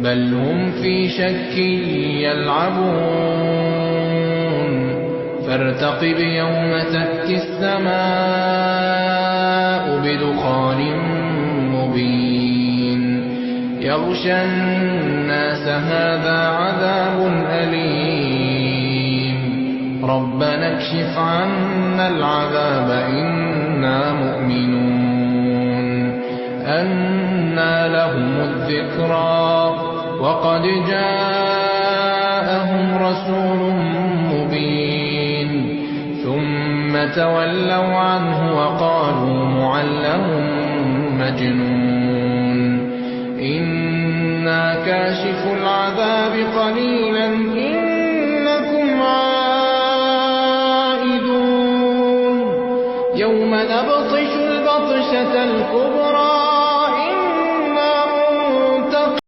بل هم في شك يلعبون فارتقب يوم تأتي السماء بدخان مبين يغشى الناس هذا عذاب أليم ربنا اكشف عنا العذاب إنا مؤمنون أنى لهم الذكرى وقد جاءهم رسول مبين ثم تولوا عنه وقالوا معلم مجنون إنا كاشف العذاب قليلا